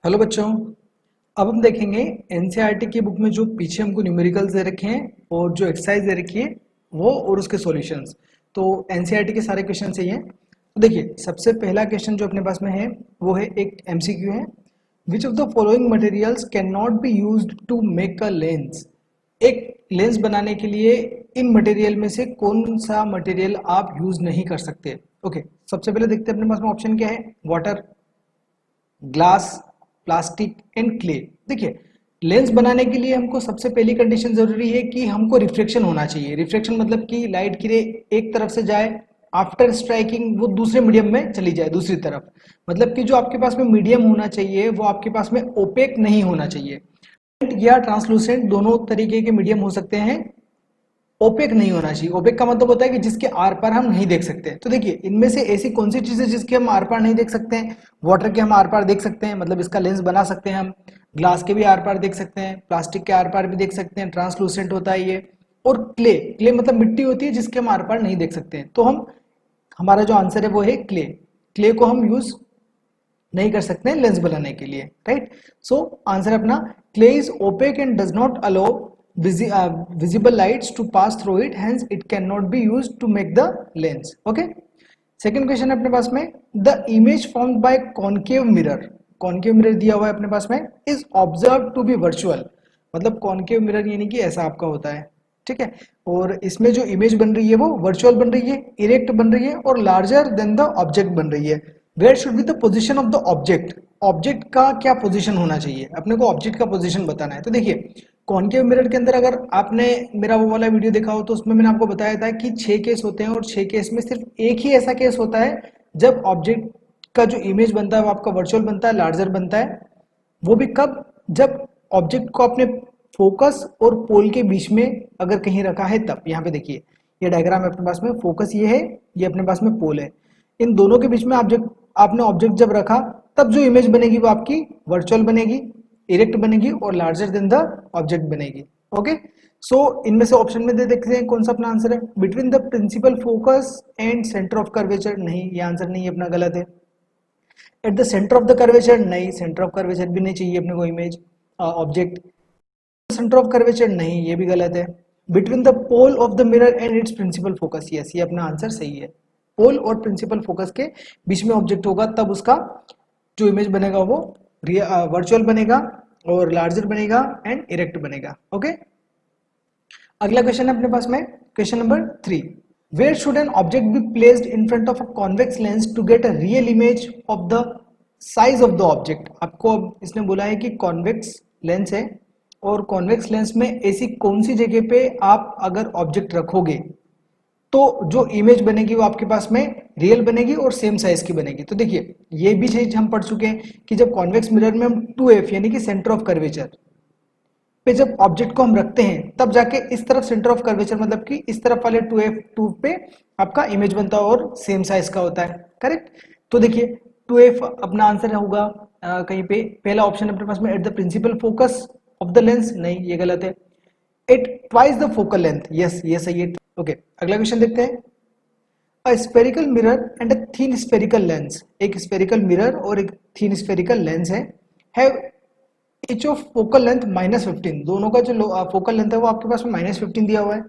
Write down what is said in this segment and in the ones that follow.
Hello बच्चों। अब हम देखेंगे एनसीईआरटी की बुक में जो पीछे हमको न्यूमेरिकल्स दे रखे हैं और जो एक्सरसाइज दे रखी है वो और उसके सॉल्यूशंस। तो एनसीईआरटी के सारे क्वेश्चन सही हैं। तो देखिए, सबसे पहला क्वेश्चन जो अपने पास में है वो है एक एमसीक्यू है। Which of the following materials can not be used to make a lens. एक लेंस बनाने के लिए इन मटेरियल में से कौन सा मटेरियल आप यूज नहीं कर सकते। ओके, सबसे पहले देखते हैं अपने पास में ऑप्शन क्या है। Water, glass, plastic and clay. देखिए, लेंस बनाने के लिए हमको सबसे पहली कंडीशन जरूरी है कि हमको रिफ्लेक्शन होना चाहिए। रिफ्लेक्शन मतलब कि लाइट की रे एक तरफ से जाए, आफ्टर स्ट्राइकिंग वो दूसरे मीडियम में चली जाए दूसरी तरफ। मतलब कि जो आपके पास में मीडियम होना चाहिए वो आपके पास में ओपेक नहीं होना चाहिए। या ट्रांसलूसेंट दोनों तरीके के मीडियम हो सकते हैं, ओपेक नहीं होना चाहिए। ओपेक का मतलब होता है कि जिसके आर पार हम नहीं देख सकते। तो देखिए, इनमें से ऐसी कौन सी चीजें जिसके हम आर पार नहीं देख सकते हैं। वाटर के हम आर पार देख सकते हैं, मतलब इसका लेंस बना सकते हैं हम। ग्लास के भी आर पार देख सकते हैं, प्लास्टिक के आर पार भी देख सकते हैं, ट्रांसलूसेंट होता है ये। और क्ले, क्ले मतलब मिट्टी होती है जिसके हम आर पार नहीं देख सकते हैं। तो हम, हमारा जो आंसर है वो है क्ले। क्ले को हम यूज नहीं कर सकते हैं लेंस बनाने के लिए, राइट। सो आंसर अपना clay is opaque and does not allow visible lights to pass through it, hence it cannot be used to make the lens. Okay, second question है अपने पास में, the image formed by concave mirror. Concave mirror दिया हुआ है अपने पास में, is observe to be virtual. मतलब कॉनकेव मिरर यानी कि ऐसा आपका होता है, ठीक है। और इसमें जो इमेज बन रही है वो वर्चुअल बन रही है, इरेक्ट बन रही है और लार्जर देन द ऑब्जेक्ट बन रही है। Where should be the position of the object. Object का क्या पोजीशन होना चाहिए, अपने को ऑब्जेक्ट का पोजीशन बताना है। तो देखिए, कॉनकेव मिरर के अंदर अगर आपने मेरा वो वाला वीडियो देखा हो तो उसमें मैंने आपको बताया था कि 6 केस होते हैं और 6 केस में सिर्फ एक ही ऐसा केस होता है जब ऑब्जेक्ट का जो इमेज बनता है वो आपका वर्चुअल बनता है, लार्जर बनता है। वो भी कब, जब ऑब्जेक्ट को अपने फोकस और पोल के बीच में अगर कहीं रखा है तब। यहाँ पे देखिए, ये डायग्राम है अपने पास में, फोकस ये है, ये अपने पास में पोल है। इन दोनों के बीच में ऑब्जेक्ट, आपने ऑब्जेक्ट जब रखा तब जो इमेज बनेगी वो आपकी वर्चुअल बनेगी, इरेक्ट बनेगी और लार्जर देन द ऑब्जेक्ट बनेगी। ओके, सो इनमें से ऑप्शन में दे देखते हैं कौन सा अपना आंसर है। Between the principal focus and centre of curvature, नहीं, ये आंसर नहीं है अपना, गलत है। At the centre of the curvature, नहीं, सेंटर ऑफ कर्वेचर भी नहीं चाहिए अपने को image object. Centre of curvature, नहीं, ये भी गलत है। Between the pole of the mirror and its principal focus, yes, ये अपना आंसर सही है। पोल और प्रिंसिपल फोकस के बीच में ऑब्जेक्ट होगा तब उसका जो इमेज बनेगा वो वर्चुअल बनेगा और लार्जर बनेगा एंड इरेक्ट बनेगा। ओके, अगला क्वेश्चन है अपने पास में, question number 3। Where should an object be placed in front of a convex lens to get a real image of the size of the object. आपको अब इसने बोला है कि कॉन्वेक्स लेंस है और कॉन्वेक्स लेंस में ऐसी कौन सी जगह पे आप अगर ऑब्जेक्ट रखोगे तो जो इमेज बनेगी वो आपके पास में रियल बनेगी और सेम साइज की बनेगी। तो देखिए, ये भी चीज हम पढ़ चुके हैं कि जब कॉन्वेक्स मिरर में हम 2f यानी कि सेंटर ऑफ कर्वेचर पे जब ऑब्जेक्ट को हम रखते हैं तब जाके इस तरफ सेंटर ऑफ कर्वेचर मतलब कि इस तरफ वाले 2f पे आपका इमेज बनता है और सेम साइज का होता है, करेक्ट। तो देखिए, 2f अपना आंसर होगा कहीं पे पहला ऑप्शन अपने पास में, at the principal focus of the lens, नहीं, ये गलत है। At twice the focal length, yes, ये सही है। ओके, अगला क्वेश्चन देखते हैं। A spherical mirror and a thin spherical lens, एक स्फेरिकल मिरर और एक थीन स्फेरिकल लेंस है, have each of focal length -15। दोनों का जो फोकल लेंथ है वो आपके पास में -15 दिया हुआ है।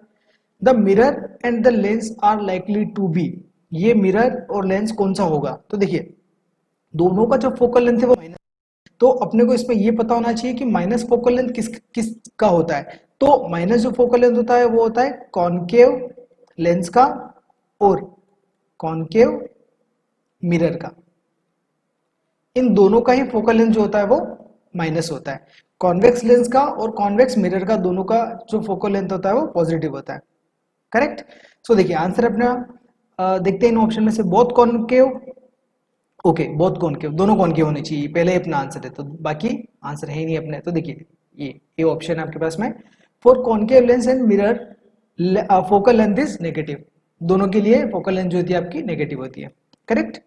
The mirror and the lens are likely to be, ये मिरर और लेंस कौन सा होगा। तो देखिए, दोनों का जो फोकल लेंथ है वो माइनस, तो अपने को इसमें ये पता होना चाहिए कि माइनस फोकल लेंथ किस किस का होता है। तो माइनस जो फोकल लेंथ होता है वो होता है कॉनकेव लेंस का और कॉनकेव मिरर का। इन दोनों का ही फोकल लेंथ जो होता है वो माइनस होता है। कॉन्वेक्स लेंस का और कॉन्वेक्स मिरर का दोनों का जो फोकल लेंथ होता है वो पॉजिटिव होता है, करेक्ट। सो देखिए, आंसर अपना देखते हैं इन ऑप्शन में से, both concave. Okay, both concave, दोनों कॉनकेव होने चाहिए, पहले ही अपना आंसर है, तो बाकी आंसर है ही नहीं अपने। तो देखिए, ये ऑप्शन है आपके पास में, for concave lens and mirror focal length is negative. दोनों के लिए फोकल लेंथ जो होती है आपकी नेगेटिव होती है, करेक्ट।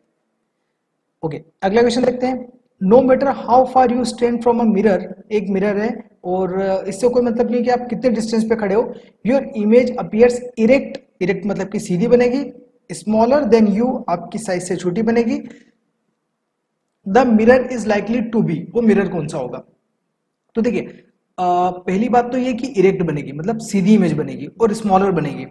ओके, अगला क्वेश्चन देखते हैं। No matter how far you stand from a mirror, एक मिरर है और इससे कोई मतलब नहीं कि आप कितने डिस्टेंस पे खड़े हो, your image appears erect, erect मतलब कि सीधी बनेगी, स्मॉलर देन यू, आपकी साइज से छोटी बनेगी, the mirror is likely to be, वो मिरर कौन सा होगा? तो देखिए पहली बात तो ये कि इरेक्ट बनेगी, मतलब सीधी इमेज बनेगी और स्मॉलर बनेगी।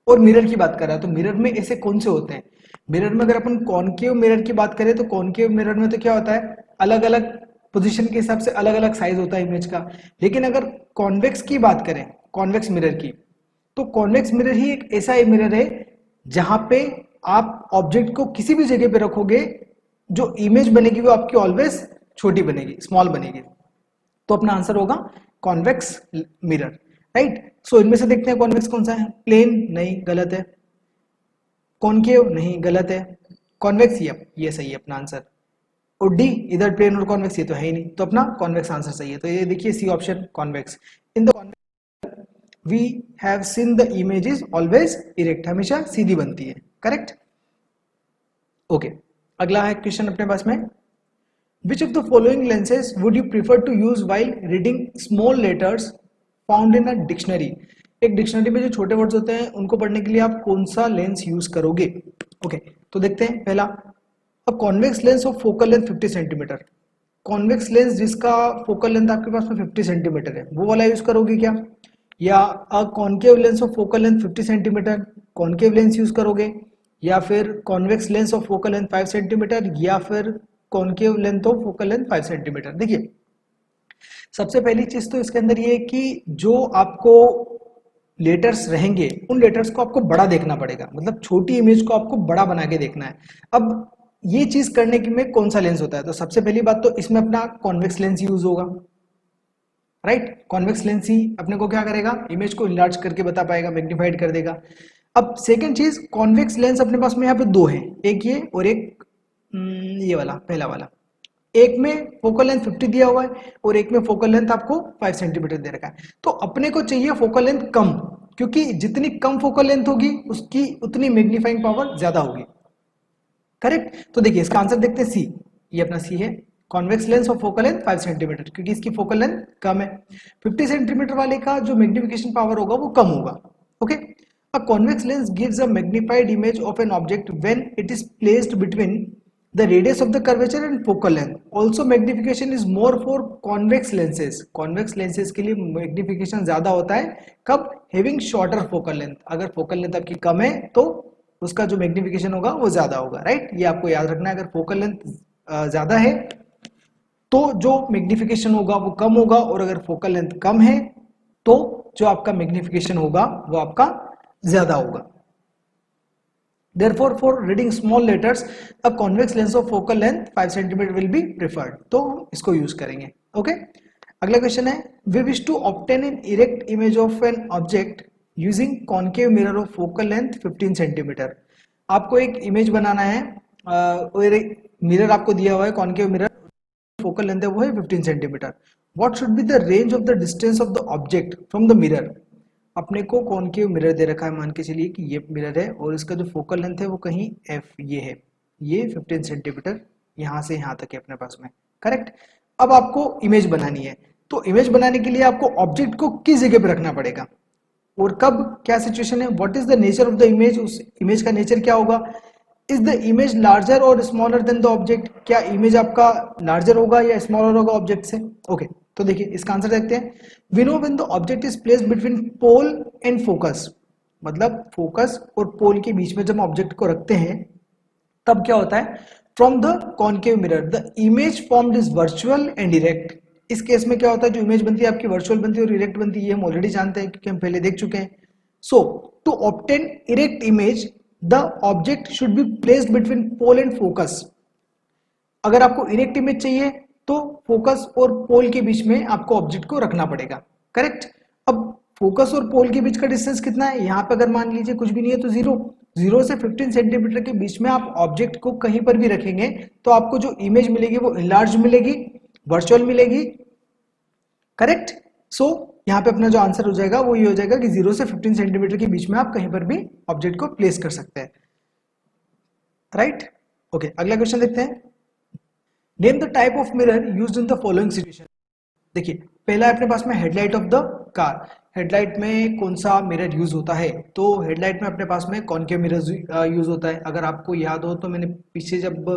और मिरर की बात कर रहा है तो मिरर में ऐसे कौन से होते हैं? मिरर में अगर अपन कॉनकेव मिरर की बात करें तो कॉनकेव मिरर में तो क्या होता है, अलग अलग पोजीशन के हिसाब से अलग अलग साइज होता है इमेज का। लेकिन अगर कॉन्वेक्स की बात करें, कॉन्वेक्स मिरर की, तो कॉन्वेक्स मिरर ही एक ऐसा मिरर है जहां पे आप ऑब्जेक्ट को किसी भी जगह पे रखोगे, जो इमेज बनेगी वो आपकी ऑलवेज छोटी बनेगी, स्मॉल बनेगी। तो अपना आंसर होगा कॉन्वेक्स मिरर, राइट। सो इनमें से देखते हैं कॉन्वेक्स कौन सा है। प्लेन नहीं, गलत है। कॉनकेव नहीं, गलत है। कॉन्वेक्स ये सही है अपना आंसर। और डी, इधर प्लेन और कॉन्वेक्स ये तो है ही नहीं, तो अपना कॉन्वेक्स आंसर सही है। तो ये देखिए C option convex. In the we have seen the image is always erect, हमेशा सीधी बनती है, करेक्ट। ओके, अगला है क्वेश्चन अपने पास में, which of the following lenses would you prefer to use while reading small letters found in a dictionary? एक डिक्शनरी में जो छोटे वर्ड्स होते हैं उनको पढ़ने के लिए आप कौन सा लेंस यूज करोगे? ओके, तो देखते हैं पहला, अ convex lens of focal length 50 centimetre. Convex lens जिसका फोकल लेंथ आपके पास में 50 सेंटीमीटर है, वो वाला यूज करोगे क्या? या a concave lens of focal length 50 centimetre, concave lens use करोगे? या फिर convex lens of focal length 5 centimetre, या फिर concave length of focal length 5 centimetre? देखिए सबसे पहली चीज तो इसके अंदर ये है कि जो आपको लेटर्स रहेंगे उन लेटर्स को आपको बड़ा देखना पड़ेगा, मतलब छोटी इमेज को आपको बड़ा बना के देखना है। अब ये चीज करने के में कौन सा लेंस होता है? तो सबसे पहली बात तो इसमें अपना कॉन्वेक्स लेंस यूज होगा, राइट। कॉन्वेक्स लेंस ही अपने को क्या करेगा, इमेज को इनलार्ज करके बता पाएगा, मैग्नीफाइड कर देगा। अब सेकंड चीज, कॉन्वेक्स लेंस अपने पास में यहाँ पे दो हैं, एक ये और एक ये वाला, पहला वाला। एक में फोकल लेंथ 50 दिया हुआ है और एक में फोकल लेंथ आपको 5 सेंटीमीटर दे रखा है। तो अपने को चाहिए फोकल लेंथ कम, क्योंकि जितनी कम फोकल लेंथ होगी उसकी उतनी मैग्नीफाइंग पावर ज्यादा होगी, करेक्ट। तो देखिए इसका आंसर देखते हैं सी, ये अपना सी है, convex lens of focal length 5 centimetre, क्योंकि इसकी फोकल लेंथ कम है। 50 सेंटीमीटर वाले का जो मैग्निफिकेशन पावर होगा वो कम होगा, okay. A convex lens gives a magnified image of an object when it is placed between the radius of the curvature and focal length. Also magnification is more for convex lenses. convex lenses के लिए magnification ज्यादा होता है कब? having shorter focal length. अगर focal length आपकी कम है तो उसका जो magnification होगा वो ज्यादा होगा, राइट। ये आपको याद रखना है, अगर focal length ज्यादा है तो जो magnification होगा वो कम होगा, और अगर focal length कम है तो जो आपका magnification होगा वो आपका ज्यादा होगा। Therefore, for reading small letters, a convex lens of focal length 5 cm will be preferred. तो हम इसको यूज करेंगे, ओके। अगला क्वेश्चन है, we wish to obtain an erect image of an object using concave mirror of focal length 15 cm. आपको एक image बनाना है और एक मिरर आपको दिया हुआ है, कॉनकेव मिरर, फोकल लेंथ है वो है 15 centimetre. What should be the range of the distance of the object from the mirror? अपने को कॉनकेव मिरर दे रखा है, मान के चलिए कि ये मिरर है और इसका जो फोकल लेंथ है वो कहीं एफ ये है, ये 15 सेंटीमीटर यहाँ से यहाँ तक है अपने पास में, करेक्ट। अब आपको इमेज बनानी है, तो इमेज बनाने के लिए आपको ऑब्जेक्ट को किस जगह पे रखना पड़ेगा और कब, क्या सिचुएशन है, what is the nature of the image, उस इमेज का नेचर क्या होगा। इज द इमेज लार्जर और स्मॉलर देन द ऑब्जेक्ट, क्या इमेज आपका लार्जर होगा या स्मॉलर होगा ऑब्जेक्ट से, ओके। तो देखिए इसका आंसर देखते हैं, we know when the object is placed between pole and focus, मतलब फोकस और पोल के बीच में जब ऑब्जेक्ट को रखते हैं तब क्या होता है, from the concave mirror the image formed is virtual and erect. इस केस में क्या होता है, जो इमेज बनती है आपकी वर्चुअल बनती है और इरेक्ट बनती है, ये हम ऑलरेडी जानते हैं क्योंकि हम पहले देख चुके हैं। So to obtain erect image the object should be placed between pole and focus. अगर आपको इरेक्ट इमेज चाहिए तो फोकस और पोल के बीच में आपको ऑब्जेक्ट को रखना पड़ेगा, करेक्ट। अब फोकस और पोल के बीच का डिस्टेंस कितना है, यहाँ पे अगर मान लीजिए कुछ भी नहीं है तो जीरो से 15 सेंटीमीटर के बीच में आप ऑब्जेक्ट को कहीं पर भी रखेंगे तो आपको जो इमेज मिलेगी वो इनलार्ज मिलेगी, वर्चुअल मिलेगी, करेक्ट। सो यहाँ पे अपना जो आंसर हो जाएगा वो ये हो जाएगा कि 0 से 15 सेंटीमीटर के बीच में आप कहीं पर भी ऑब्जेक्ट को प्लेस कर सकते हैं, राइट। ओके, अगला क्वेश्चन देखते हैं, name the type of mirror used in the following situation. देखिए पहला अपने पास में headlight of the car, headlight में कौन सा मिरर यूज होता है? तो हेडलाइट में अपने पास में कॉनकेव मिरर यूज होता है। अगर आपको याद हो तो मैंने पीछे जब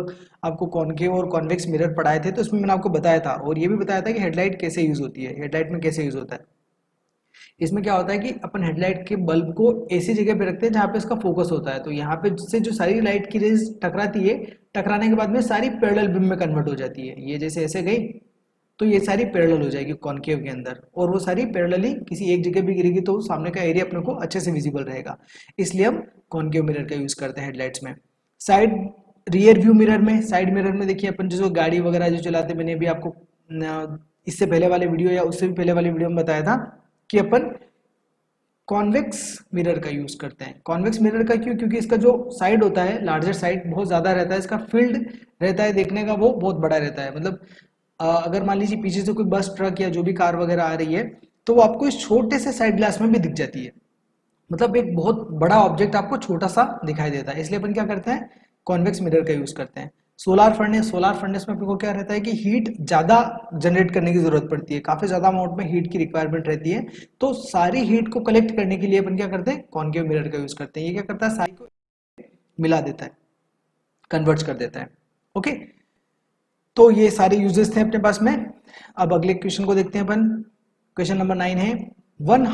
आपको कॉनकेव और कॉन्वेक्स मिरर पढ़ाए थे तो उसमें मैंने आपको बताया था और ये भी बताया था कि हेडलाइट कैसे यूज होती है, हेडलाइट में कैसे यूज होता है। इसमें क्या होता है कि अपन हेडलाइट के बल्ब को ऐसी जगह पे रखते हैं जहाँ पे इसका फोकस होता है, तो यहाँ पे से जो सारी लाइट की रेज टकराती है, टकराने के बाद में सारी पैरेलल बीम में कन्वर्ट हो जाती है। ये जैसे ऐसे गई तो ये सारी पैरेलल हो जाएगी कॉनकेव के अंदर, और वो सारी पैरेलली किसी एक जगह भी गिरेगी तो सामने का एरिया अपने को अच्छे से विजिबल रहेगा। इसलिए हम कॉनकेव मिरर का यूज करते हैं हेडलाइट्स में। साइड रियर व्यू मिरर में, साइड मिरर में देखिए अपन जो गाड़ी वगैरह जो चलाते, मैंने भी आपको इससे पहले वाले वीडियो या उससे भी पहले वाले वीडियो में बताया था कि अपन कॉन्वेक्स मिरर का यूज करते हैं। कॉन्वेक्स मिरर का क्यों? क्योंकि इसका जो साइड होता है, लार्जर साइड बहुत ज्यादा रहता है, इसका फील्ड रहता है देखने का वो बहुत बड़ा रहता है। मतलब अगर मान लीजिए पीछे से कोई बस, ट्रक या जो भी कार वगैरह आ रही है तो वो आपको इस छोटे से साइड ग्लास में भी दिख जाती है। मतलब एक बहुत बड़ा ऑब्जेक्ट आपको छोटा सा दिखाई देता है, इसलिए अपन क्या करते हैं, कॉन्वेक्स मिरर का यूज करते हैं। सोलार फर्नेस, सोलार फर्नेस में अपने को क्या रहता है कि हीट ज्यादा जनरेट करने की जरूरत पड़ती है, काफी ज्यादा अमाउंट में हीट की रिक्वायरमेंट रहती है, तो सारी हीट को कलेक्ट करने के लिए अपन क्या करते हैं, कॉनकेव मिरर का यूज करते हैं। ये क्या करता है, सारी को मिला देता है, कन्वर्ट कर देता है। ओके, तो ये सारे यूजेस थे अपने पास में। अब अगले क्वेश्चन को देखते हैं अपन। क्वेश्चन नंबर 9 है, one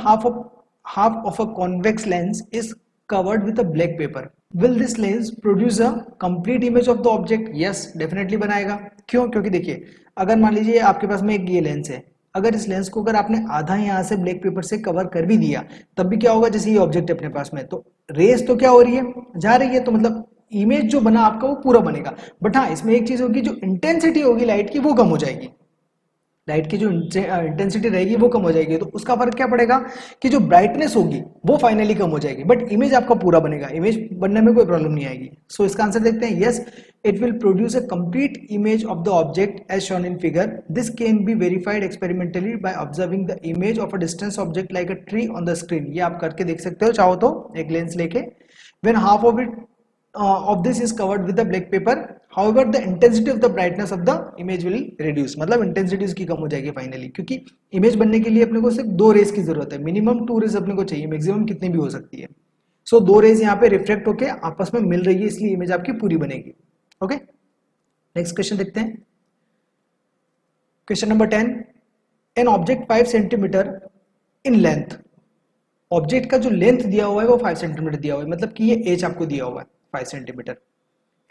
half of a convex lens is covered with a black paper. Will this lens produce a complete image of the object? Yes, definitely बनाएगा। क्यों? क्योंकि देखिए, अगर मान लीजिए आपके पास में एक ये लेंस है, अगर इस लेंस को अगर आपने आधा यहाँ से ब्लैक पेपर से कवर कर भी दिया, तब भी क्या होगा, जैसे ये ऑब्जेक्ट अपने पास में, तो रेस तो क्या हो रही है, जा रही है, तो मतलब इमेज जो बना आपका वो पूरा बनेगा। बट हाँ, इसमें एक चीज होगी, जो इंटेंसिटी होगी लाइट की वो कम हो जाएगी, लाइट की जो इंटेंसिटी रहेगी वो कम हो जाएगी, तो उसका फर्क क्या पड़ेगा कि जो ब्राइटनेस होगी वो फाइनली कम हो जाएगी, बट इमेज आपका पूरा बनेगा, इमेज बनने में कोई प्रॉब्लम नहीं आएगी। सो इसका आंसर देखते हैं, yes, it will produce a complete image of the object as shown in figure. This can be verified experimentally by observing the image of a distance object like a tree on the screen. ये आप करके देख सकते हो चाहो तो, एक lens लेके। When half of it of this is covered with the black paper, however the intensity of the brightness of the image will reduce, मतलब इंटेंसिटी उसकी कम हो जाएगी फाइनली, क्योंकि इमेज बनने के लिए अपने को सिर्फ 2 रेस की जरूरत है, मिनिमम 2 रेस अपने को चाहिए, मैक्सिमम कितनी भी हो सकती है। सो 2 रेस यहाँ पे रिफ्लेक्ट होके आपस में मिल रही है, इसलिए इमेज आपकी पूरी बनेगी। ओके, नेक्स्ट क्वेश्चन देखते हैं। Question number 10, N object 5 centimetre in length. Object का जो लेंथ दिया हुआ है वो 5 सेंटीमीटर दिया हुआ है, मतलब कि ये एज आपको दिया हुआ है 5 centimetre.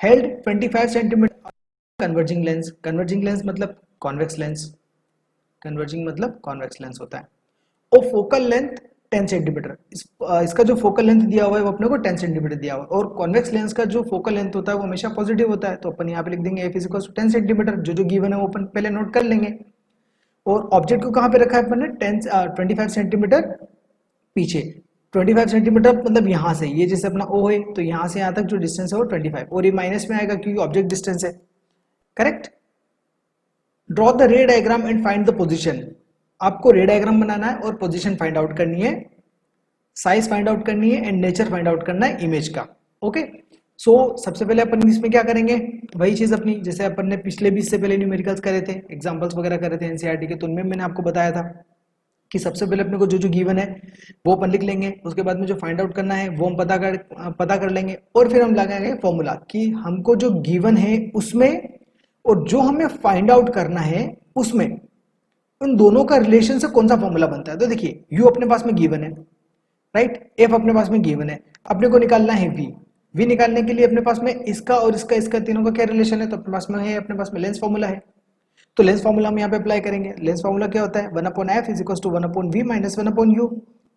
Held 25 centimetre converging lens. Converging lens मतलब कॉन्वेक्स लेंस, कन्वर्जिंग मतलब कॉन्वेक्स लेंस होता है। और फोकल लेंथ 10 सेंटीमीटर। इसका जो फोकल लेंथ दिया हुआ है वो अपने को 10 सेंटीमीटर दिया हुआ है, और कॉन्वेक्स लेंस का जो फोकल लेंथ होता है वो हमेशा पॉजिटिव होता है, तो अपन यहाँ पे लिख देंगे f = 10 सेंटीमीटर। जो जो गिवन है वो अपन पहले नोट कर लेंगे। और ऑब्जेक्ट को कहाँ पे रखा है अपन ने, 25 सेंटीमीटर पीछे। 25 सेंटीमीटर मतलब यहाँ से, ये जैसे अपना O है तो यहाँ से यहाँ तक जो डिस्टेंस है वो 25, और ये माइनस में आएगा क्योंकि ऑब्जेक्ट डिस्टेंस है। करेक्ट। ड्रॉ द रे diagram and find the position. आपको रे डायग्राम बनाना है और पोजीशन फाइंड आउट करनी है, साइज फाइंड आउट करनी है, एंड नेचर फाइंड आउट करना है इमेज का। ओके, सो सबसे पहले अपन इसमें क्या करेंगे, वही चीज अपनी जैसे अपन ने पिछले भी इससे पहले न्यूमेरिकल्स करे थे, एग्जांपल्स वगैरह करे थे एनसीईआरटी के, तो उनमें मैंने आपको बताया था कि सबसे पहले अपने को जो जो गिवन है वो अपन लिख लेंगे, उसके बाद में जो फाइंड आउट करना है वो हम पता कर लेंगे, और फिर हम लगाएंगे फॉर्मूला कि हमको जो गिवन है उसमें और जो हमें फाइंड आउट करना है उसमें उन दोनों का रिलेशन से कौन सा फॉर्मूला बनता है। तो देखिए, यू अपने पास में गिवन है, राइट, एफ अपने पास में गिवन है, अपने को निकालना है वी। वी निकालने के लिए अपने पास में इसका और इसका तीनों का क्या रिलेशन है, तो अपने पास में है, अपने पास में लेंस फॉर्मूला है, तो लेंस फॉर्मूला हम यहाँ पे अप्लाई करेंगे। लेंस फॉर्मूला क्या होता है, 1/f = 1/v - 1/u।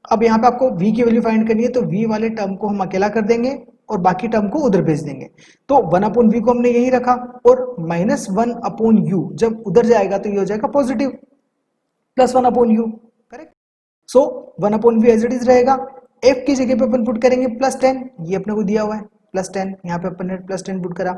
अब यहाँ पे आपको v की वैल्यू फाइंड करनी है, तो v वाले टर्म को हम अकेला कर देंगे और बाकी टर्म को उधर भेज देंगे। तो 1/v को हमने यही रखा, और -1/u जब उधर जाएगा तो ये हो जाएगा positive, +1/u। Correct. So 1/v as it is रहेगा, f की जगह पे अपन पुट करेंगे +10, ये अपने को दिया हुआ है +10, यहाँ पे अपन ने +10 पुट करा,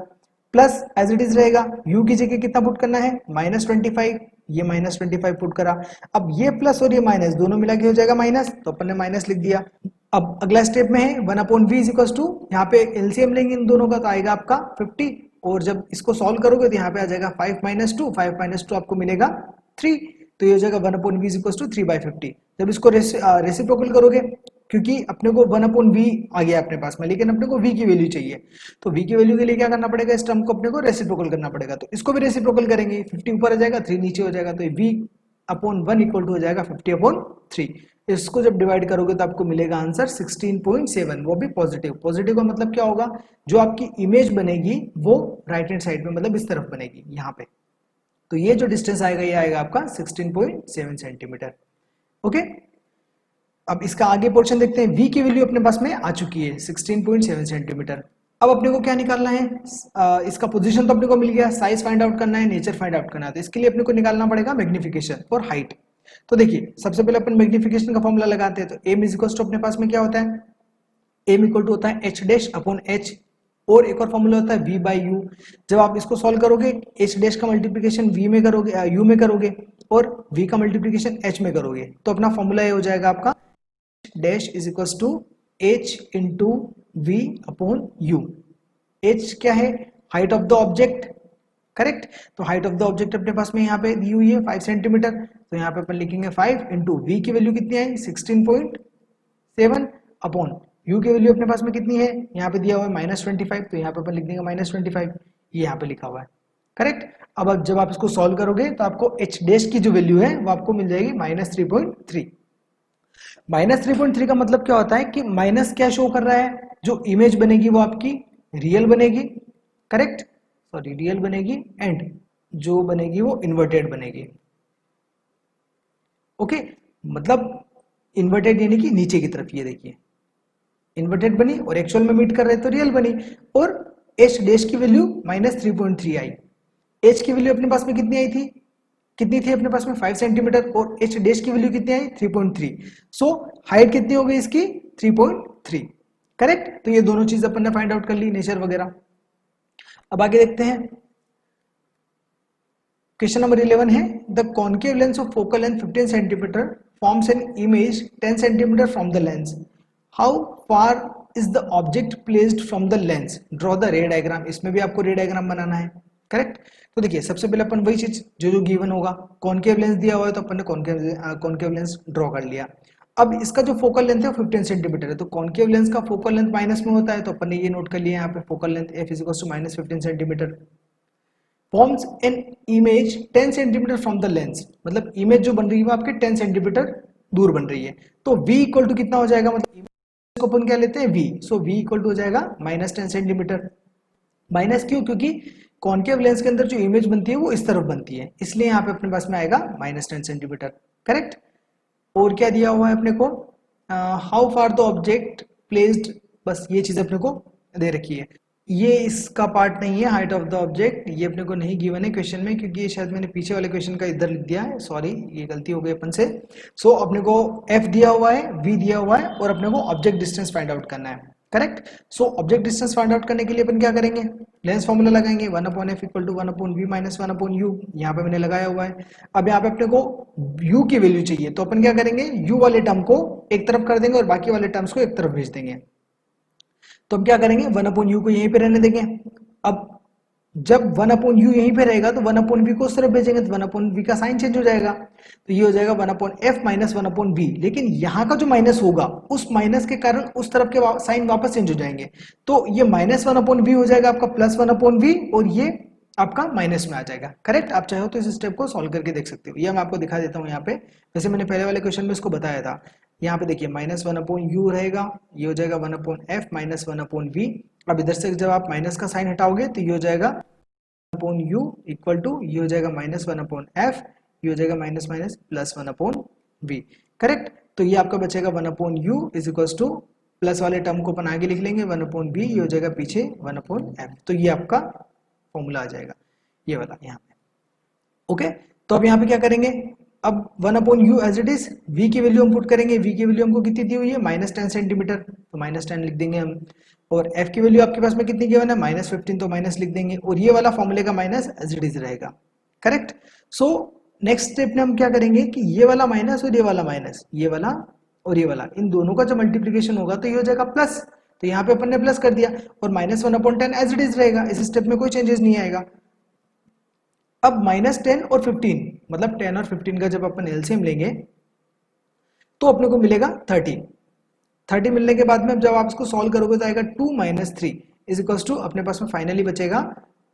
प्लस एज इट इज रहेगा, u की जगह कितना पुट करना है, -25, ये -25 पुट करा। अब ये प्लस और ये माइनस दोनों मिला के हो जाएगा माइनस, तो अपन ने माइनस लिख दिया। अब अगला स्टेप में है 1/v = यहाँ पे एलसीएम लेंगे इन दोनों का, तो आएगा आपका 50, और जब इसको सॉल्व करोगे तो यहाँ पे आ जाएगा 5 - 2, 5 - 2 आपको मिलेगा 3, तो ये हो जाएगा 1/v = 3/50। जब इसको रेसिप्रोकल करोगे, क्योंकि अपने को 1/v आ गया अपने पास में, लेकिन अपने को v की वैल्यू चाहिए, तो v की वैल्यू के लिए क्या करना पड़ेगा, इस टर्म को अपने को रेसिप्रोकल करना पड़ेगा। तो इसको भी रेसिप्रोकल करेंगे, 50 ऊपर आ जाएगा, 3 नीचे हो जाएगा, तो v/1 इक्वल टू हो जाएगा 50/3। इसको जब डिवाइड करोगे तो आपको मिलेगा आंसर 16.7, वो भी पॉजिटिव। पॉजिटिव का मतलब क्या होगा, जो आपकी इमेज बनेगी वो राइट हैंड साइड में, मतलब इस तरफ बनेगी यहाँ पे। तो ये जो डिस्टेंस आएगा ये आएगा आपका 16.7 सेंटीमीटर। ओके, अब इसका आगे पोर्शन देखते हैं। v की वैल्यू अपने पास में आ चुकी है 16.7 सेंटीमीटर। अब अपने को क्या निकालना है, इसका पोजीशन तो अपने को मिल गया, साइज फाइंड आउट करना है, नेचर फाइंड आउट करना है। तो इसके लिए अपने को निकालना पड़ेगा मैग्निफिकेशन और हाइट। तो देखिए सबसे पहले अपन मैग्निफिकेशन का फॉर्मूला लगाते हैं। तो m इज इक्वल टू अपने पास में क्या होता है, m इक्वल टू होता है h डैश अपॉन h, और एक और फॉर्मूला होता है v बाई u। जब आप इसको सॉल्व करोगे h डैश का मल्टीप्लिकेशन v में करोगे, u में करोगे, और v का मल्टीप्लिकेशन h में करोगे, तो अपना फॉर्मूला ये हो जाएगा आपका dash is equal to h into v upon u। h क्या है, height of the object, correct. तो हाइट ऑफ द ऑब्जेक्ट अपने पास में यहाँ पे दी हुई है 5 सेंटीमीटर, तो यहाँ पे अपन लिखेंगे 5 इंटू वी की वैल्यू कितनी आई 16.7 अपॉन u की वैल्यू अपने पास में कितनी है, यहाँ पे दिया हुआ है -25, तो यहाँ पे अपन लिख देंगे -25, ये यहाँ पे लिखा हुआ है, करेक्ट। अब जब आप इसको सॉल्व करोगे तो आपको h डैश की जो वैल्यू है वो आपको मिल जाएगी -3.3। -3.3 का मतलब क्या होता है कि माइनस क्या शो कर रहा है, जो इमेज बनेगी वो आपकी रियल बनेगी, करेक्ट, सॉरी रियल बनेगी, एंड जो बनेगी वो इन्वर्टेड बनेगी। ओके, मतलब इन्वर्टेड यानी कि नीचे की तरफ, ये देखिए इन्वर्टेड बनी और एक्चुअल में मीट कर रहे तो रियल बनी। और h डैश की वैल्यू -3.3 आई। h की वैल्यू अपने पास में कितनी आई थी, कितनी थी अपने पास में 5 सेंटीमीटर, और h डैश की वैल्यू कितनी आई 3.3। सो हाइट कितनी हो गई इसकी 3.3, करेक्ट। तो ये दोनों चीज अपन ने फाइंड आउट कर ली, नेचर वगैरह। अब आगे देखते हैं, क्वेश्चन नंबर 11 है, the concave lens of focal length 15 centimetre forms an image 10 centimetre from the lens, how far is the object placed from the lens, draw the रे डायग्राम। इसमें भी आपको रे डायग्राम बनाना है, करेक्ट। तो देखिए सबसे पहले अपन वही चीज जो गिवन होगा, कॉन्केव लेंस दिया हुआ है तो अपन ने कॉन्केव लेंस ड्रॉ कर लिया। अब इसका जो फोकल लेंथ है 15 सेंटीमीटर है, तो कॉन्केव लेंस का फोकल लेंथ माइनस में होता है, तो अपन ने ये नोट कर लिया यहाँ पे, focal length f is equal to -15 centimetre, forms an image 10 centimetre from the lens, मतलब इमेज जो बन रही है वो आपके 10 सेंटीमीटर दूर बन रही है। तो v इक्वल टू कितना हो जाएगा, मतलब इमेज को अपन क्या लेते हैं v, so v equal to हो जाएगा -10 सेंटीमीटर। माइनस क्यों, क्योंकि कॉन्केव लेंस के अंदर जो इमेज बनती है वो इस तरफ बनती है, इसलिए यहाँ पे अपने पास में आएगा -10 सेंटीमीटर, करेक्ट। और क्या दिया हुआ है अपने को, how far the object placed, बस ये चीज अपने को दे रखी है। ये इसका पार्ट नहीं है, हाइट ऑफ द ऑब्जेक्ट ये अपने को नहीं गिवन है क्वेश्चन में, क्योंकि ये शायद मैंने पीछे वाले क्वेश्चन का इधर लिख दिया है, सॉरी ये गलती हो गई अपन से। सो अपने को f दिया हुआ है, v दिया हुआ है, और अपने को ऑब्जेक्ट डिस्टेंस फाइंड आउट करना है, correct. So object distance find out करने के लिए अपन क्या करेंगे, लेंस फॉर्मूला लगाएंगे, 1/f equal to 1/v minus 1/u, यहाँ पे मैंने लगाया हुआ है। अब यहाँ पे अपने को u की वैल्यू चाहिए, तो अपन क्या करेंगे, u वाले टर्म को एक तरफ कर देंगे और बाकी वाले टर्म्स को एक तरफ भेज देंगे। तो अब क्या करेंगे, 1/u को यहीं पे रहने देंगे। अब जब 1/u यहीं पे रहेगा तो 1/v को उस तरफ भेजेंगे, तो 1/v का साइन चेंज हो जाएगा, तो ये हो जाएगा 1/f माइनस 1/v। लेकिन यहाँ का जो माइनस होगा उस माइनस के कारण उस तरफ के साइन वापस चेंज हो जाएंगे, तो ये -1/v हो जाएगा आपका +1/v, और ये आपका माइनस में आ जाएगा, करेक्ट। आप चाहो तो इस स्टेप को सॉल्व करके देख सकते हो, ये मैं आपको दिखा देता हूँ यहाँ पे, जैसे मैंने पहले वाले क्वेश्चन में इसको बताया था। यहाँ पे देखिए -1/u रहेगा, ये हो जाएगा 1/f माइनस 1/v। अब इधर से जब आप माइनस का साइन हटाओगे तो ये हो जाएगा u इक्वल टू, ये हो जाएगा -1/f, ये हो जाएगा माइनस माइनस +1/v, करेक्ट। तो ये आपका बचेगा 1/u is equal to, plus वाले टर्म को अपन आगे लिख लेंगे 1/v, ये हो जाएगा पीछे 1/f, तो ये आपका फॉर्मूला आ जाएगा ये वाला यहाँ पे, ओके। तो अब यहाँ पे क्या करेंगे, अब 1/u as it is, v की वैल्यू हम पुट करेंगे, v की वैल्यू हमको कितनी दी हुई है -10 सेंटीमीटर, तो -10 लिख देंगे हम। और f की वैल्यू आपके पास में कितनी गिवन है -15, तो माइनस लिख देंगे, और ये वाला फॉर्मूले का माइनस एज इट इज रहेगा, करेक्ट। सो नेक्स्ट स्टेप में हम क्या करेंगे कि ये वाला माइनस और ये वाला माइनस, ये वाला और ये वाला, इन दोनों का जब मल्टीप्लीकेशन होगा तो ये हो जाएगा प्लस, तो यहाँ पे अपन ने प्लस कर दिया, और -1/10 एज इट इज रहेगा, इस स्टेप में कोई चेंजेस नहीं आएगा। अब -10 और 15, मतलब 10 और 15 का जब अपन एलसीएम लेंगे तो अपने को मिलेगा 30 मिलने के बाद में जब आप इसको सॉल्व करोगे तो आएगा 2 - 3 इज इक्वल्स टू अपने पास में फाइनली बचेगा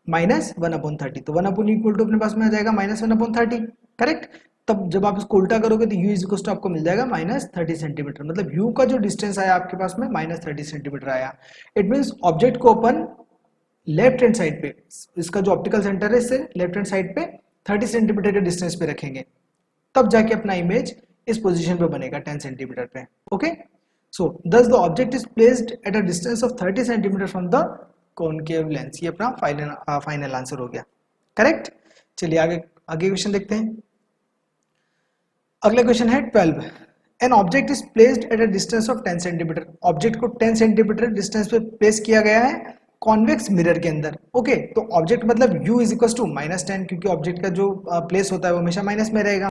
-1/30। तो 1 इक्वल टू अपने पास में आ जाएगा -1/30, करेक्ट। तब जब आप इसको उल्टा करोगे तो u इज इक्वल्स टू आपको मिल जाएगा -30 सेंटीमीटर, मतलब u का जो डिस्टेंस आया आपके पास में -30 सेंटीमीटर आया। इट मीन्स ऑब्जेक्ट को अपन लेफ्ट हैंड साइड पे, इसका जो ऑप्टिकल सेंटर है इससे लेफ्ट हैंड साइड पे 30 सेंटीमीटर के डिस्टेंस पे रखेंगे, तब जाके अपना इमेज इस पोजीशन पे बनेगा 10 सेंटीमीटर पे। ओके, सो दस the object is placed at a distance of 30 centimetre from the concave lens. ये अपना फाइनल आंसर हो गया, करेक्ट। चलिए आगे आगे क्वेश्चन देखते हैं। अगला क्वेश्चन है 12। An object is placed at a distance of 10 centimetre. Object को 10 सेंटीमीटर डिस्टेंस पे प्लेस किया गया है कॉन्वेक्स मिरर के अंदर। ओके, तो ऑब्जेक्ट मतलब u इज इक्वल टू -10, क्योंकि ऑब्जेक्ट का जो प्लेस होता है वो हमेशा माइनस में रहेगा।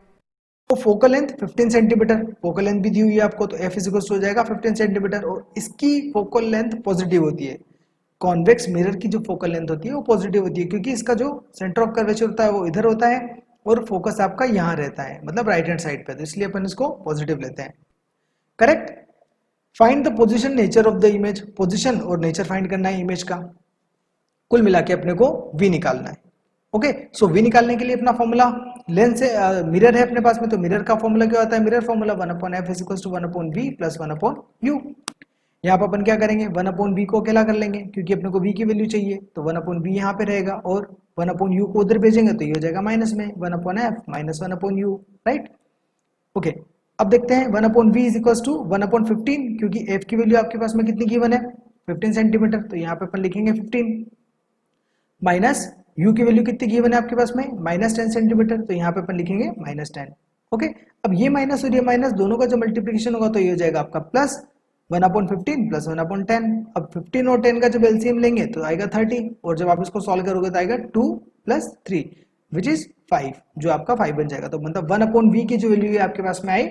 तो focal length 15 centimetre, focal length भी दी हुई है आपको, तो f इज इक्वल टू हो जाएगा 15 सेंटीमीटर, और इसकी फोकल लेंथ पॉजिटिव होती है। कॉन्वेक्स मिरर की जो फोकल लेंथ होती है वो पॉजिटिव होती है, क्योंकि इसका जो सेंटर ऑफ कर्वेचर होता है वो इधर होता है और फोकस आपका यहाँ रहता है, मतलब राइट हैंड साइड पे, तो इसलिए अपन इसको पॉजिटिव लेते हैं, correct. Find the position nature of the image. Position और नेचर फाइंड करना है इमेज का, कुल मिला के अपने को v निकालना है। ओके, सो v निकालने के लिए अपना फॉर्मूला, लेंस से मिरर है अपने पास में, तो मिरर का फॉर्मूला क्या होता है, mirror formula 1/f is equal to 1/v plus 1/u। यहाँ पर अपन क्या करेंगे, 1/v को अकेला कर लेंगे, क्योंकि अपने को v की वैल्यू चाहिए, तो 1/v यहाँ पे रहेगा, और 1/u को उधर भेजेंगे तो ये हो जाएगा माइनस में 1/f minus 1/u, right. Okay, अब देखते हैं 1/v इज इक्वल टू 1/15, क्योंकि f की वैल्यू आपके पास में कितनी गिवन है 15 सेंटीमीटर, तो यहाँ पे अपन लिखेंगे 15, माइनस u की वैल्यू कितनी गिवन है आपके पास में -10 सेंटीमीटर, तो यहाँ पे अपन लिखेंगे -10। ओके, अब ये माइनस और ये माइनस दोनों का जो मल्टीप्लिकेशन होगा तो ये हो जाएगा आपका प्लस 1/15 प्लस 1/10। अब 15 और 10 का जब एलसीएम लेंगे तो आएगा 30, और जब आप इसको सॉल्व करोगे तो आएगा 2 + 3 विच इज 5, जो आपका 5 बन जाएगा। तो मतलब 1/v की जो वैल्यू है आपके पास में आई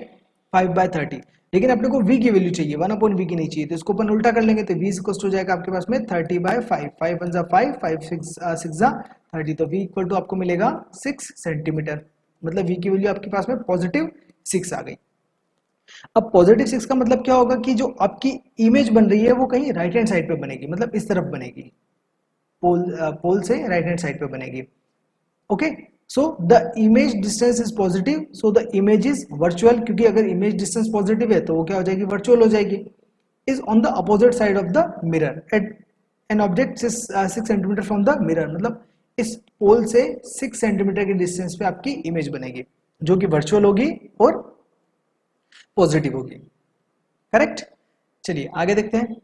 5/30, लेकिन अपने को v की वैल्यू चाहिए, 1/v की नहीं चाहिए, तो इसको अपन उल्टा कर लेंगे, तो v इक्वल हो जाएगा आपके पास में 30/5, 5 × 5, 5 6 30, तो v इक्वल टू आपको मिलेगा 6 सेंटीमीटर, मतलब v की वैल्यू आपके पास में +6 आ गई। अब +6 का मतलब क्या होगा कि जो आपकी इमेज बन रही है वो कहीं राइट हैंड साइड पे बनेगी, मतलब इस तरफ बनेगी, पोल से राइट हैंड साइड पे बनेगी। Okay, so the image distance is positive, so the image is virtual, क्योंकि अगर इमेज डिस्टेंस पॉजिटिव है तो वो क्या हो जाएगी, वर्चुअल हो जाएगी। Is on the opposite side of the mirror at an object 6 centimetre from the mirror, मतलब इस पोल से 6 सेंटीमीटर के डिस्टेंस पे आपकी इमेज बनेगी, जो कि वर्चुअल होगी और पॉजिटिव होगी, करेक्ट। चलिए आगे देखते हैं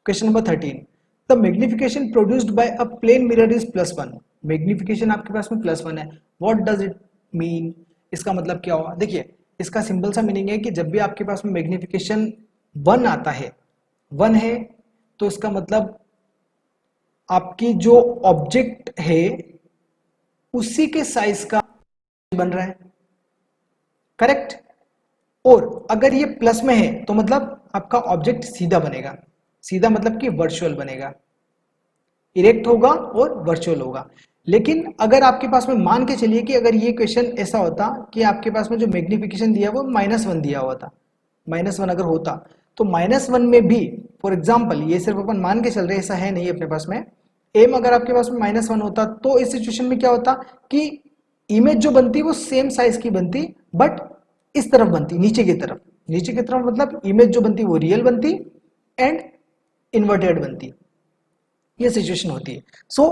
question number 13। The magnification produced by a plane mirror is +1। Magnification आपके पास में +1 है, व्हाट डज इट मीन, इसका मतलब क्या होगा। देखिए, इसका सिंपल सा मीनिंग है कि जब भी आपके पास में मैग्निफिकेशन 1 आता है, 1 है, तो इसका मतलब आपकी जो ऑब्जेक्ट है उसी के साइज का बन रहा है, करेक्ट। और अगर ये प्लस में है तो मतलब आपका ऑब्जेक्ट सीधा बनेगा, सीधा मतलब कि वर्चुअल बनेगा, इरेक्ट होगा और वर्चुअल होगा। लेकिन अगर आपके पास में मान के चलिए कि अगर ये क्वेश्चन ऐसा होता कि आपके पास में जो मैग्निफिकेशन दिया वो -1 दिया हुआ था, -1 अगर होता, तो -1 में भी, फॉर एग्जाम्पल ये सिर्फ अपन मान के चल रहे, ऐसा है नहीं अपने पास में, एम अगर आपके पास में -1 होता तो इस सिचुएशन में क्या होता कि इमेज जो बनती वो सेम साइज की बनती, बट इस तरफ बनती, नीचे की तरफ, नीचे की तरफ मतलब इमेज जो बनती वो रियल बनती एंड इन्वर्टेड बनती, ये सिचुएशन होती है। सो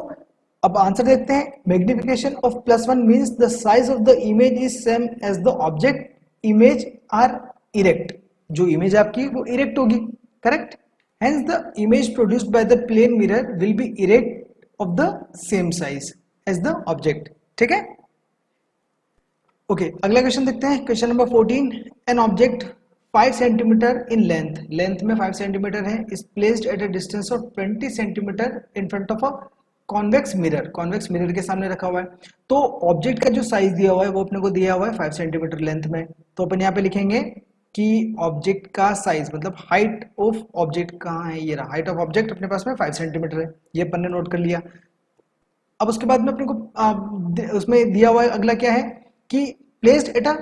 अब आंसर देखते हैं। Magnification of +1 means the size of the image is same as the object, image are erect, जो इमेज आपकी वो इरेक्ट होगी, correct. Hence the image produced by the plane mirror will be erect of the same size as the object, ठीक है। Okay, अगला question देखते हैं, question number 14। An object 5 centimetre in length, length में 5 centimetre है, is placed at a distance of 20 centimetre in front of a convex mirror, convex mirror के सामने रखा हुआ है। तो ऑब्जेक्ट का जो साइज दिया हुआ है वो अपने को दिया हुआ है 5 सेंटीमीटर लेंथ में, तो अपन यहाँ पे लिखेंगे कि ऑब्जेक्ट का साइज मतलब हाइट ऑफ ऑब्जेक्ट कहाँ है, ये रहा, हाइट ऑफ ऑब्जेक्ट अपने पास में 5 सेंटीमीटर है, ये अपन ने नोट कर लिया। अब उसके बाद में अपने को उसमें दिया हुआ है अगला क्या है कि placed at a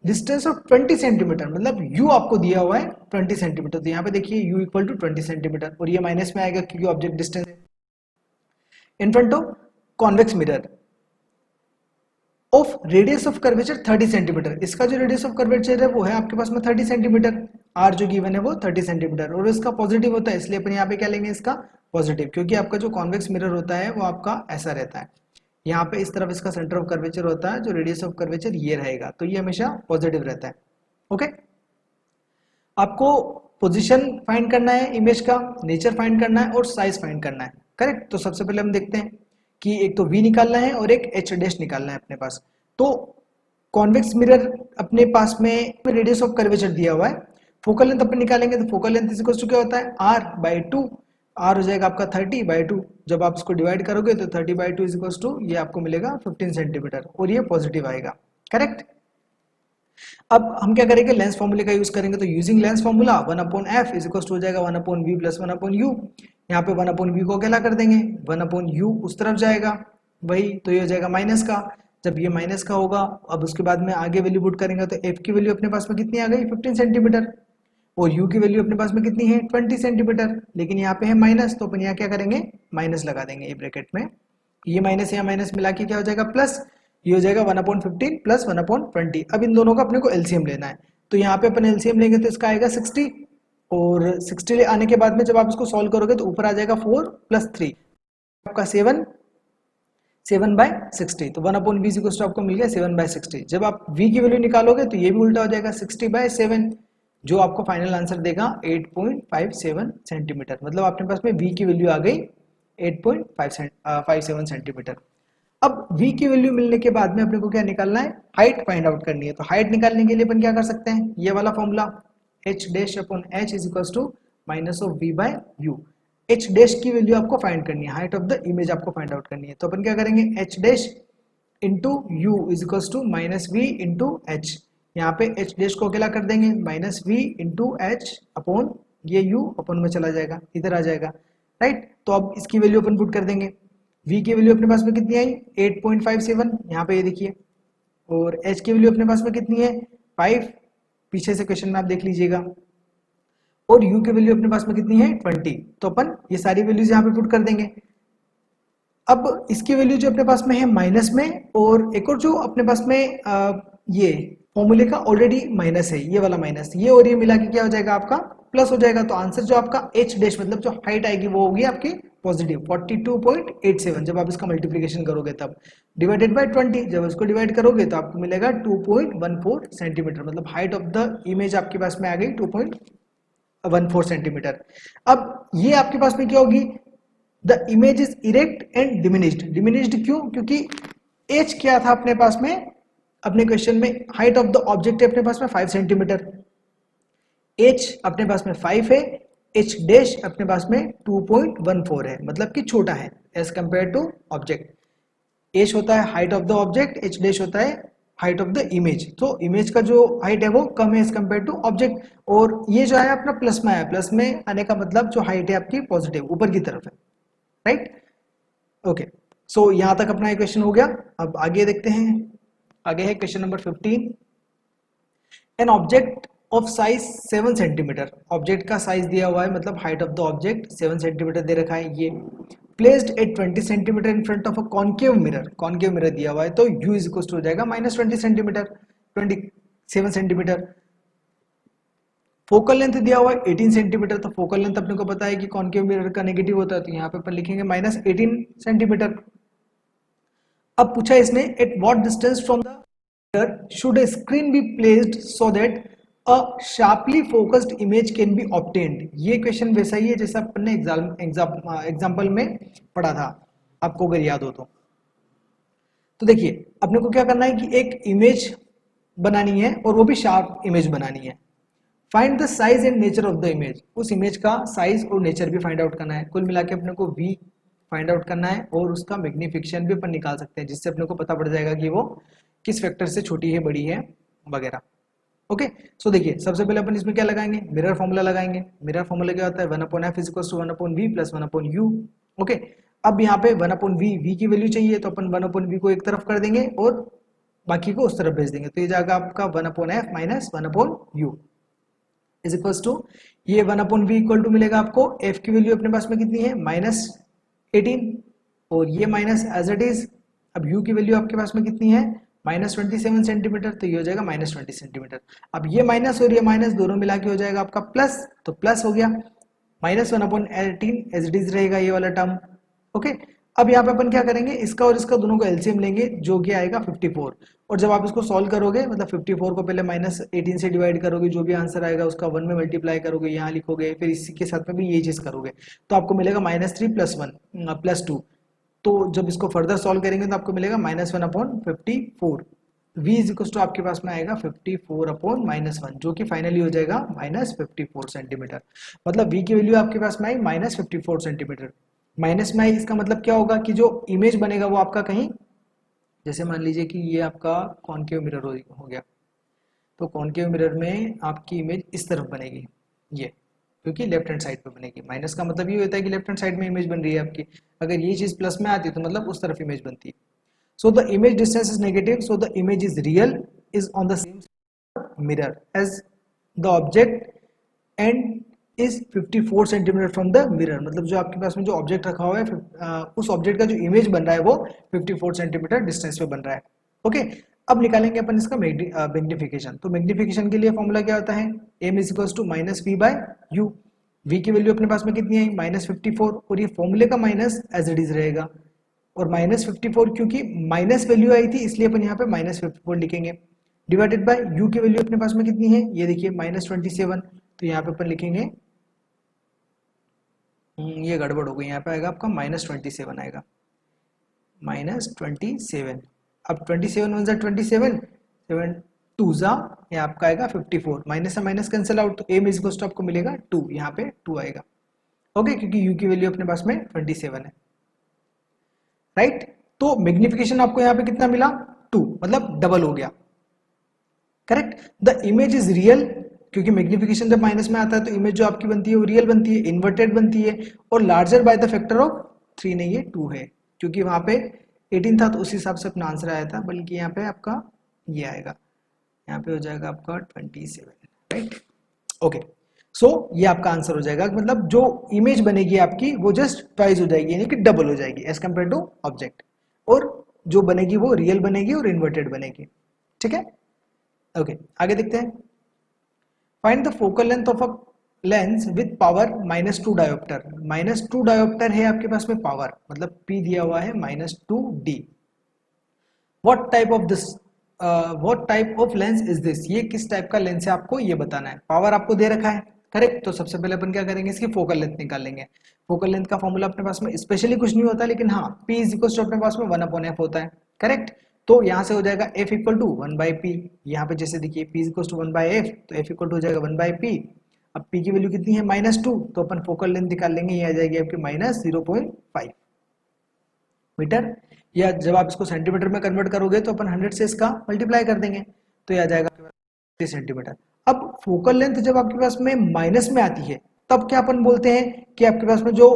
distance of 20 centimetre, मतलब u आपको दिया हुआ है 20 सेंटीमीटर, तो यहाँ पे देखिए u इक्वल टू 20 सेंटीमीटर, और ये माइनस में आएगा क्योंकि ऑब्जेक्ट डिस्टेंस है। इन front of convex mirror of radius of curvature 30 centimetre, इसका जो रेडियस ऑफ कर्वेचर है वो है आपके पास में 30 सेंटीमीटर, आर जो गिवन है वो 30 सेंटीमीटर, और इसका पॉजिटिव होता है, इसलिए अपन यहाँ पे क्या लेंगे, इसका पॉजिटिव, क्योंकि आपका जो कॉन्वेक्स मिरर होता है वो आपका ऐसा रहता है, यहाँ पे इस तरफ इसका सेंटर ऑफ कर्वेचर होता है, जो रेडियस ऑफ कर्वेचर ये रहेगा, तो ये हमेशा पॉजिटिव रहता है। ओके, आपको पोजीशन फाइंड करना है इमेज का, नेचर फाइंड करना है और साइज फाइंड करना है, करेक्ट। तो सबसे पहले हम देखते हैं कि एक तो v निकालना है और एक h डैश निकालना है अपने पास। तो कॉन्वेक्स मिरर अपने पास में रेडियस ऑफ कर्वेचर दिया हुआ है, फोकल लेंथ अपन निकालेंगे, तो फोकल लेंथ इक्वल टू क्या होता है r/2, r हो जाएगा आपका 30/2, जब आप इसको डिवाइड करोगे तो 30/2 इज इक्वल टू ये आपको मिलेगा 15 सेंटीमीटर, और ये पॉजिटिव आएगा, करेक्ट। अब हम क्या करेंगे, लेंस फॉर्मूले का यूज करेंगे, तो using lens formula 1/f is equal to हो जाएगा 1/v प्लस 1/u, यहाँ पे 1/v को क्या कर देंगे, 1/u उस तरफ जाएगा वही, तो ये हो जाएगा माइनस का, जब ये माइनस का होगा अब उसके बाद में आगे वैल्यू पुट करेंगे, तो f की वैल्यू अपने पास में कितनी आ गई 15 सेंटीमीटर, और u की वैल्यू अपने पास में कितनी है 20 सेंटीमीटर, लेकिन यहाँ पे है माइनस, तो अपन यहाँ क्या करेंगे माइनस लगा देंगे ये ब्रैकेट में, ये माइनस या माइनस मिला के क्या हो जाएगा प्लस, ये हो जाएगा 1/15 प्लस 1/20। अब इन दोनों का अपने को एलसीएम लेना है, तो यहाँ पे अपन एलसीएम लेंगे तो इसका आएगा 60, और 60 ले आने के बाद में जब आप इसको सॉल्व करोगे तो ऊपर आ जाएगा 4 + 3 आपका 7/60, तो 1/v इक्वल्स टू आपको मिल गया 7/60। जब आप v की वैल्यू निकालोगे तो ये भी उल्टा हो जाएगा 60/7, जो आपको फाइनल आंसर देगा 8.57 सेंटीमीटर, मतलब आपके पास में v की वैल्यू आ गई 8.57 सेंटीमीटर। अब v की वैल्यू मिलने के बाद में अपने को क्या निकालना है, हाइट फाइंड आउट करनी है, तो हाइट निकालने के लिए अपन क्या कर सकते हैं, ये वाला formula h dash upon h is equals to minus of v by u, h dash की वैल्यू आपको फाइंड करनी है, हाइट ऑफ द इमेज आपको फाइंड आउट करनी है, तो अपन क्या करेंगे h dash into u is equals to minus v into h, यहाँ पे h डैश को अकेला कर देंगे minus v into h upon ये u अपॉन में चला जाएगा, इधर आ जाएगा, राइट। तो अब इसकी वैल्यू अपन पुट कर देंगे, v की वैल्यू अपने पास में कितनी आई 8.57, यहाँ पे ये देखिए, और h की वैल्यू अपने पास में कितनी है 5, पीछे से क्वेश्चन में आप देख लीजिएगा, और u की वैल्यू अपने पास में कितनी है 20, तो अपन ये सारी वैल्यूज यहाँ पे पुट कर देंगे। अब इसकी वैल्यू जो अपने पास में है माइनस में, और एक और जो अपने पास में ये फॉर्मूले का ऑलरेडी माइनस है, ये वाला माइनस, ये और ये मिला के क्या हो जाएगा आपका प्लस हो जाएगा, तो आंसर जो आपका h डैश मतलब जो हाइट आएगी वो होगी आपकी पॉजिटिव 42.87, जब आप इसका मल्टीप्लिकेशन करोगे तब डिवाइडेड बाय 20, जब इसको डिवाइड करोगे तो आपको मिलेगा 2.14 सेंटीमीटर, मतलब हाइट ऑफ द इमेज आपके पास में आ गई 2.14 सेंटीमीटर। अब ये आपके पास में क्या होगी, the image is erect and diminished, diminished क्यों, क्योंकि h क्या था अपने पास में, अपने क्वेश्चन में हाइट ऑफ द ऑब्जेक्ट है अपने पास में 5 सेंटीमीटर, h अपने पास में 5 है, h डैश अपने पास में 2.14 है, मतलब कि छोटा है as compare to object. h होता है height of the object, h dash होता है हाइट ऑफ द इमेज, तो इमेज का जो हाइट है वो कम है एज कंपेयर टू ऑब्जेक्ट, और ये जो है अपना प्लस में आया, प्लस में आने का मतलब जो हाइट है आपकी पॉजिटिव ऊपर की तरफ है, राइट। ओके, सो यहां तक अपना क्वेश्चन हो गया। अब आगे देखते हैं, आगे है question number 15। An object of size 7 centimetre, object का साइज दिया हुआ है, मतलब height of the object 7 centimetre दे रखा है, ये placed at 20 centimetre in front of a concave mirror, concave mirror दिया हुआ है, तो u इज इक्वल टू हो जाएगा -20 सेंटीमीटर, 27 सेंटीमीटर। फोकल लेंथ दिया हुआ है 18 सेंटीमीटर, तो फोकल लेंथ अपने को पता है कि कॉन्केव मिरर का नेगेटिव होता है, तो यहाँ पे अपन लिखेंगे -18 सेंटीमीटर। अब पूछा इसने at what distance from the mirror should a screen be placed so that a sharply focused image can be obtained। ये क्वेश्चन वैसा ही है जैसा अपन ने एग्जाम्पल में पढ़ा था, आपको अगर याद हो तो देखिए अपने को क्या करना है कि एक इमेज बनानी है और वो भी शार्प इमेज बनानी है। Find the size and nature of the image, उस इमेज का साइज और नेचर भी फाइंड आउट करना है, कुल मिला के अपने को v फाइंड आउट करना है, और उसका मैग्निफिकेशन भी अपन निकाल सकते हैं, जिससे अपने को पता पड़ जाएगा कि वो किस फैक्टर से छोटी है बड़ी है वगैरह। ओके, सो देखिए सबसे पहले अपन इसमें क्या लगाएंगे, मिरर फॉर्मूला लगाएंगे। मिरर फॉर्मूला क्या होता है 1/f is equal to 1/v plus 1/u। Okay, अब यहाँ पे 1/v, v की वैल्यू चाहिए तो अपन 1/v को एक तरफ कर देंगे और बाकी को उस तरफ भेज देंगे। तो ये जाएगा आपका 1/f minus 1/u is equal to, ये 1/v इक्वल टू मिलेगा आपको, f की वैल्यू अपने पास में कितनी है -18 और ये माइनस एज इट इज। अब u की वैल्यू आपके पास में कितनी है -27 सेंटीमीटर, तो ये हो जाएगा -20 सेंटीमीटर। अब ये माइनस और ये माइनस दोनों मिला के हो जाएगा आपका प्लस, तो प्लस हो गया -1/18 एज इट इज रहेगा ये वाला टर्म। ओके, अब यहाँ पे अपन क्या करेंगे, इसका और इसका दोनों को एलसीएम लेंगे जो कि आएगा 54, और जब आप इसको सॉल्व करोगे मतलब 54 को पहले -18 से डिवाइड करोगे, जो भी आंसर आएगा उसका 1 में मल्टीप्लाई करोगे, यहाँ लिखोगे, फिर इसी के साथ में भी यही चीज करोगे, तो आपको मिलेगा -3 + 1 + 2। तो जब इसको फर्दर सॉल्व करेंगे तो आपको मिलेगा -1/54। v इज इक्वल टू आपके पास में आएगा 54/-1, जो कि फाइनली हो जाएगा -54 सेंटीमीटर। मतलब v की वैल्यू आपके पास में आई -54 सेंटीमीटर। माइनस में आई इसका मतलब क्या होगा कि जो इमेज बनेगा वो आपका कहीं, जैसे मान लीजिए कि ये आपका कॉनकेव मिरर हो गया, तो कॉनकेव मिरर में आपकी इमेज इस तरफ बनेगी, ये क्योंकि लेफ्ट हैंड साइड पे बनेगी। माइनस का मतलब ये होता है कि लेफ्ट हैंड साइड में इमेज बन रही है आपकी, अगर ये चीज प्लस में आती है तो मतलब उस तरफ इमेज बनती है। So the image distance is negative, so the image is real, is on the same mirror as the object and is 54 centimetre from the mirror. मतलब जो आपके पास में जो ऑब्जेक्ट रखा हुआ है उस ऑब्जेक्ट का जो इमेज बन रहा है वो 54 सेंटीमीटर डिस्टेंस पे बन रहा है। ओके, अब निकालेंगे अपन इसका मैग्निफिकेशन। तो मैग्निफिकेशन के लिए फॉर्मूला क्या होता है, m is equal to -v/u। v की वैल्यू अपने पास में कितनी है -54, और ये फॉर्मूले का माइनस एज इट इज रहेगा, और -54 क्योंकि माइनस वैल्यू आई थी इसलिए अपन यहाँ पे -54 लिखेंगे, डिवाइडेड बाय u की वैल्यू अपने पास में कितनी है, ये देखिए -27, तो यहाँ पे अपन लिखेंगे, ये गड़बड़ हो गई, यहाँ पे आएगा आपका -27 आएगा, -27। अब 27 वन जा 27, 7 2 जा, ये आपका आएगा 54, माइनस से माइनस कैंसिल आउट, तो m इज इक्वल टू आपको मिलेगा 2, यहाँ पे 2 आएगा। ओके, क्योंकि u की वैल्यू अपने पास में 27 है, राइट। तो मैग्निफिकेशन आपको यहाँ पे कितना मिला 2, मतलब डबल हो गया, correct. The image is real, क्योंकि मैग्निफिकेशन जब माइनस में आता है तो इमेज जो आपकी बनती है वो रियल बनती है, इन्वर्टेड बनती है, और larger by the factor of 3 नहीं है 2 है, क्योंकि वहां पे 18 था तो उस हिसाब से अपना आंसर आया था, बल्कि यहाँ पे आपका ये आएगा, यहाँ पे हो जाएगा आपका 27, राइट। ओके, सो ये आपका आंसर हो जाएगा, मतलब जो इमेज बनेगी आपकी वो जस्ट ट्वाइस हो जाएगी, यानी कि डबल हो जाएगी एज कम्पेयर टू ऑब्जेक्ट, और जो बनेगी वो रियल बनेगी और इन्वर्टेड बनेगी, ठीक है। ओके, आगे देखते हैं। Find the focal length of a lens with power -2 dioptre. -2 dioptre है आपके पास में पावर, मतलब P दिया हुआ है -2D। What type of this, what type of lens is this, ये किस टाइप का लेंस है आपको ये बताना है। पावर आपको दे रखा है, करेक्ट। तो सबसे पहले अपन क्या करेंगे, इसकी फोकल लेंथ निकाल लेंगे। फोकल लेंथ का फॉर्मूला अपने पास में स्पेशली कुछ नहीं होता, लेकिन हाँ P इज इक्वल टू अपने पास में 1/f होता है, करेक्ट। तो यहाँ से हो जाएगा f इक्वल टू 1/p, यहाँ पे जैसे देखिए p इक्वल टू 1/f, तो f इक्वल टू हो जाएगा 1/p। अब p की वैल्यू कितनी है -2, तो अपन फोकल लेंथ निकाल लेंगे, ये आ जाएगी आपकी -0.5 मीटर, या जब आप इसको सेंटीमीटर में कन्वर्ट करोगे तो अपन 100 से इसका मल्टीप्लाई कर देंगे, तो ये आ जाएगा 30 सेंटीमीटर। अब फोकल लेंथ जब आपके पास में माइनस में आती है तब क्या अपन बोलते हैं कि आपके पास में जो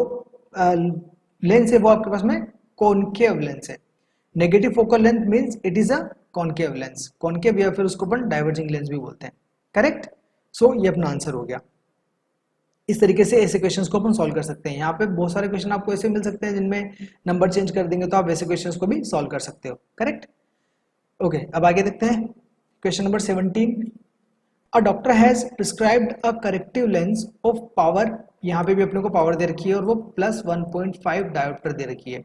लेंस है वो आपके पास में कॉनकेव लेंस है। Negative focal length means it is a concave lens, concave या फिर उसको अपन डाइवर्जिंग लेंस भी बोलते हैं, करेक्ट। सो ये अपना आंसर हो गया। इस तरीके से ऐसे क्वेश्चंस को अपन सॉल्व कर सकते हैं। यहाँ पे बहुत सारे क्वेश्चन आपको ऐसे मिल सकते हैं जिनमें नंबर चेंज कर देंगे, तो आप वैसे क्वेश्चंस को भी सॉल्व कर सकते हो, करेक्ट। ओके, अब आगे देखते हैं question number 17। A doctor has prescribed a corrective lens of power, यहाँ पे भी अपने को पावर दे रखी है और वो +1.5 डायोप्टर दे रखी है।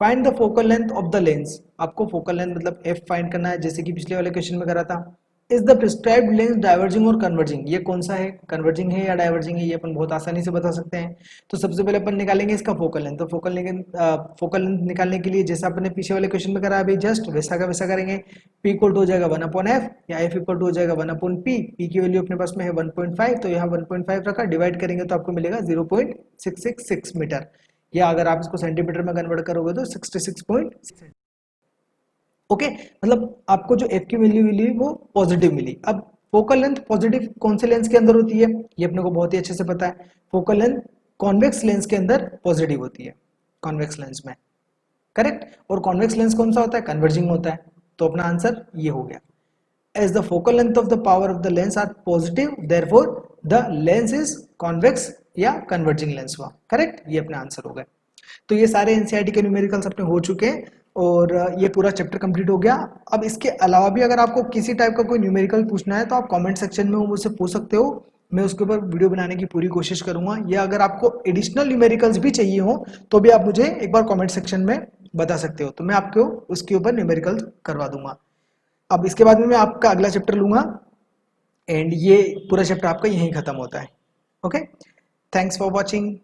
Find the focal length of the lens, आपको फोकल लेंथ मतलब f फाइंड करना है, जैसे कि पिछले वाले क्वेश्चन में करा था। Is the prescribed lens diverging और कन्वर्जिंग, ये कौन सा है, कन्वर्जिंग है या डाइवर्जिंग है, ये अपन बहुत आसानी से बता सकते हैं। तो सबसे पहले अपन निकालेंगे इसका फोकल लेंथ। तो फोकल लेंथ निकालने के लिए जैसा अपने पीछे वाले क्वेश्चन में करा अभी जस्ट वैसा का वैसा करेंगे। p इक्वल टू हो जाएगा 1/f या f इक्वल टू हो जाएगा 1/p। p की वैल्यू अपने पास में है 1.5, तो यहाँ 1.5 रखा, डिवाइड करेंगे तो आपको मिलेगा 0.666 मीटर, या अगर आप इसको सेंटीमीटर में कन्वर्ट करोगे तो 66.6। ओके, मतलब आपको जो f की वैल्यू मिली वो पॉजिटिव मिली। अब फोकल लेंथ पॉजिटिव कौन से लेंस के अंदर होती है, ये अपने को बहुत ही अच्छे से पता है। फोकल लेंथ कॉन्वेक्स लेंस के अंदर पॉजिटिव होती है, कॉन्वेक्स लेंस में, करेक्ट। और कॉन्वेक्स लेंस कौन सा होता है, कन्वर्जिंग होता है। तो अपना आंसर ये हो गया। As the focal length of the power of the lens are positive, therefore the lens is convex या converging lens हुआ। करेक्ट, ये अपना आंसर हो गया। तो ये सारे एनसीईआरटी के न्यूमेरिकल्स अपने हो चुके हैं और ये पूरा चैप्टर कंप्लीट हो गया। अब इसके अलावा भी अगर आपको किसी टाइप का कोई न्यूमेरिकल पूछना है तो आप कमेंट सेक्शन में मुझसे पूछ सकते हो, मैं उसके ऊपर वीडियो बनाने की पूरी कोशिश करूंगा। या अगर आपको एडिशनल न्यूमेरिकल्स भी चाहिए हो तो भी आप मुझे एक बार कमेंट सेक्शन में बता सकते हो, तो मैं आपको उसके ऊपर न्यूमेरिकल्स करवा दूंगा। अब इसके बाद में मैं आपका अगला चैप्टर लूंगा एंड ये पूरा चैप्टर आपका यहीं खत्म होता है। Okay, thanks for watching.